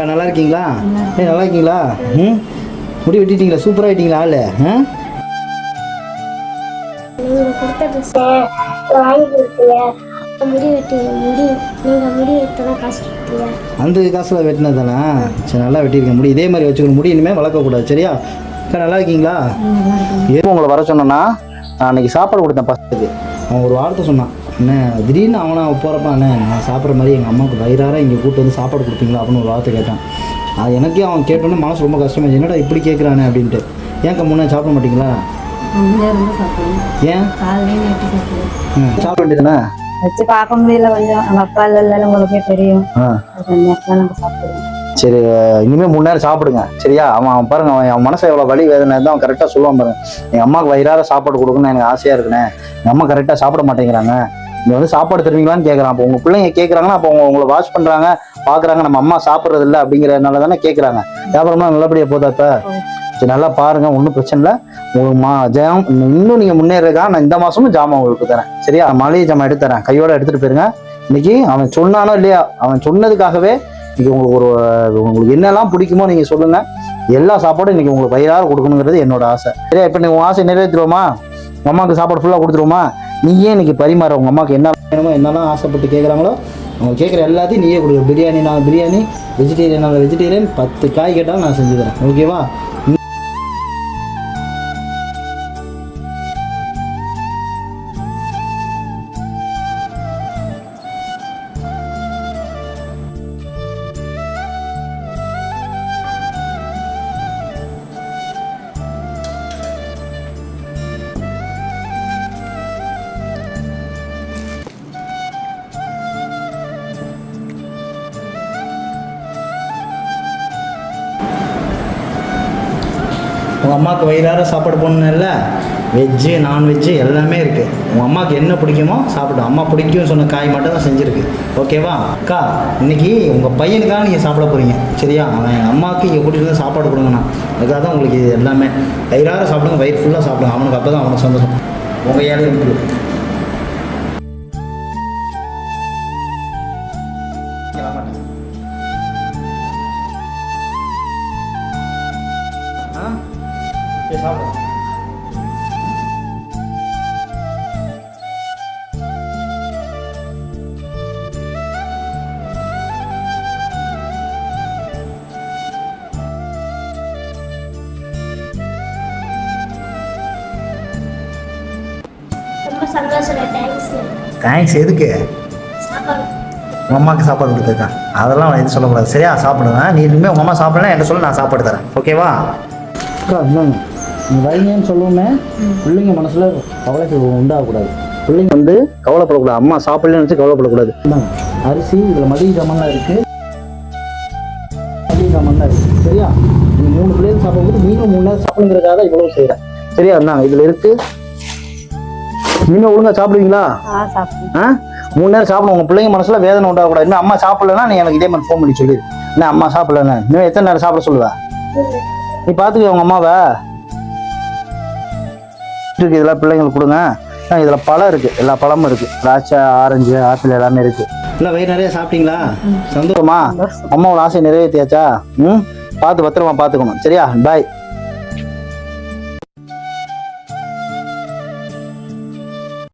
அக்கா நல்லா இருக்கீங்களா? நல்லா இருக்கீங்களா? ம், முடி வெட்டிட்டீங்களா? சூப்பராக ஆகிட்டீங்களா ஆள்? நீங்கள் கொடுத்த ட்ரெஸ்ஸை வாங்கி கொடுத்தீங்க. முடி நீங்கள் முடி வெட்டதான் காசு கொடுத்தீங்க. அந்த காசில் வெட்டினது தானே? சரி, நல்லா வெட்டியிருக்கேன். முடி இதே மாதிரி வச்சுக்கணும். முடி இனிமேல் வளர்க்கக்கூடாது. சரியா? அக்கா நல்லா இருக்கீங்களா? ஏன் உங்களை வர சொன்னேன்னா, நான் அன்றைக்கி சாப்பாடு கொடுத்தேன் பசங்களுக்கு. அவன் ஒரு வார்த்தை சொன்னான், அண்ணே திடீர்னு அவனை போகிறப்ப அண்ணே நான் சாப்பிட்ற மாதிரி எங்கள் அம்மாவுக்கு வயிறார இங்கே கூப்பிட்டு வந்து சாப்பாடு கொடுப்பீங்களா அப்படின்னு ஒரு வார்த்தை கேட்டான். அது எனக்கே அவன் கேட்டோன்னே மனசு ரொம்ப கஷ்டமாச்சு. என்னடா இப்படி கேட்குறானே அப்படின்ட்டு. ஏன்க்கா முன்னே சாப்பிட மாட்டீங்களா? ஏன் சாப்பிட வேண்டியதுதானே? வச்சு பார்க்க முடியல, கொஞ்சம் நம்ம அப்பா இல்லை உங்களுக்கே தெரியும். சரி, இனிமேல் 3 நேரம் சாப்பிடுங்க. சரியா? அவன் பாருங்க, அவன் மனசை எவ்வளோ வலி வேதனை தான் அவன் கரெக்டாக சொல்லுவான் பாருங்க. எங்கள் அம்மாவுக்கு வயிறார சாப்பாடு கொடுக்கணும்னு எனக்கு ஆசையாக இருக்குண்ணே, எங்கள் அம்மா கரெக்டாக சாப்பிட மாட்டேங்கிறாங்க, நீங்கள் வந்து சாப்பாடு தருவீங்களான்னு கேட்குறான். அப்போ உங்கள் பிள்ளைங்க கேட்குறாங்கன்னா அப்போ உங்களை வாட்ச் பண்ணுறாங்க, பார்க்குறாங்க, நம்ம அம்மா சாப்பிட்றது இல்லை அப்படிங்கிறதுனால தானே கேட்குறாங்க. வியாபாரம்லாம் நல்லபடியாக போதா? இப்போ சரி, நல்லா பாருங்க, ஒன்றும் பிரச்சனை இல்லை. உங்களுக்கு ஜாம் இன்னும் நீங்கள் முன்னேறதுக்காக நான் இந்த மாதமும் ஜாமான் உங்களுக்கு தரேன். சரியா? மளிகை ஜாமான் எடுத்து தரேன், கையோடு எடுத்துகிட்டு போயிருங்க. இன்னைக்கு அவன் சொன்னானோ இல்லையா, அவன் சொன்னதுக்காகவே இன்னைக்கு உங்களுக்கு என்னெல்லாம் பிடிக்குமோ நீங்கள் சொல்லுங்கள். எல்லா சாப்பாடும் இன்னைக்கு உங்களுக்கு வயிறார கொடுக்கணுங்கிறது என்னோட ஆசை. சரியா? இப்போ நீங்கள் உங்கள் ஆசை நிறைவேற்றிடுவோமா? உங்கள் அம்மாவுக்கு சாப்பாடு ஃபுல்லாக கொடுத்துருவோமா? நீயே இன்னைக்கு பரிமாற உங்கள் அம்மாவுக்கு என்ன வேணுமோ, என்னெல்லாம் ஆசைப்பட்டு கேட்குறாங்களோ அவங்க கேட்குற எல்லாத்தையும் நீயே கொடுக்க. பிரியாணினாலும் பிரியாணி, வெஜிடேரியனாலும் வெஜிடேரியன், 10 காய் கேட்டாலும் நான் செஞ்சு தரேன். ஓகேவா? உங்கள் அம்மாவுக்கு வயிறார சாப்பாடு போடணும்ல, வெஜ்ஜு நான்வெஜ்ஜு எல்லாமே இருக்குது. உங்கள் அம்மாவுக்கு என்ன பிடிக்குமோ சாப்பிடும். அம்மா பிடிக்கும்னு சொன்ன காய் மட்டும் தான் செஞ்சுருக்கு. ஓகேவா? அக்கா, இன்றைக்கி உங்கள் பையனுக்காக நீங்கள் சாப்பிட போகிறீங்க. சரியா? அவன் எங்கள் அம்மாவுக்கு இங்கே கூட்டிகிட்டு வந்து சாப்பாடு கொடுங்கண்ணா. அதுக்காக தான் உங்களுக்கு இது எல்லாமே. வயிறார சாப்பிடுங்க, வயிறு ஃபுல்லாக சாப்பிடுங்க. அவனுக்கு அப்போ தான் அவனுக்கு சந்தோஷம். உங்கள் ஏழை இருக்குது. சாப்பிடு. ரொம்ப சந்தோஷம். தேங்க்ஸ். எதுக்கு? சாப்பாடு உங்கள் அம்மாவுக்கு சாப்பாடு கொடுத்துருக்கேன், அதெல்லாம் அவன் எதுவும் சொல்லக்கூடாது. சரியா? சாப்பிடுவேன். நீ இனிமேல் உங்கள் அம்மா சாப்பிடலாம் என்கிட்ட சொல்ல, நான் சாப்பாடு தரேன். ஓகேவா? அக்கா, இல்லைங்க நீங்கள் வைங்கன்னு சொல்லுவோமே, பிள்ளைங்க மனசில் கவலைக்கு உண்டாகக்கூடாது. பிள்ளைங்க வந்து கவலைப்படக்கூடாது. அம்மா சாப்பிடலன்னு வச்சு கவலைப்படக்கூடாது. அரிசி இதில் மளிகை ஜாமான்லாம் இருக்குது, மளிகை ஜாமான்லாம் இருக்குது. சரியா? நீங்கள் 3 பிள்ளைங்க சாப்பிடும்போது நீங்களும் 3 நேரம் சாப்பிடுங்கிறதுக்காக தான் இவ்வளோ செய்கிறேன். சரியா? இருந்தாங்க இதில் இருக்குது. நீங்கள் ஒழுங்காக சாப்பிடுவீங்களா? 3 நேரம் சாப்பிடும். உங்கள் பிள்ளைங்க மனசில் வேதனை உண்டாகக்கூடாது. இன்னும் அம்மா சாப்பிடலன்னா நீ எனக்கு இதே மாதிரி ஃபோன் பண்ணி சொல்லிடு. என்ன அம்மா சாப்பிடலன்னு இன்னும் எத்தனை நேரம் சாப்பிட சொல்லுவேன்? நீ பார்த்துக்க உங்கள் அம்மாவை. இதெல்லாம் பிள்ளைங்களுக்கு கொடுங்க. இதில் பழம் இருக்குது, எல்லா பழமும் இருக்குது. திராட்சை, ஆரஞ்சு, ஆப்பிள் எல்லாமே இருக்குது. இல்லை வயிறு நிறைய சாப்பிட்டீங்களா? சந்தோஷமா? அம்மாவோட ஆசை நிறைவேற்றியாச்சா? பார்த்து பத்திரமா பார்த்துக்கணும். சரியா? பாய்.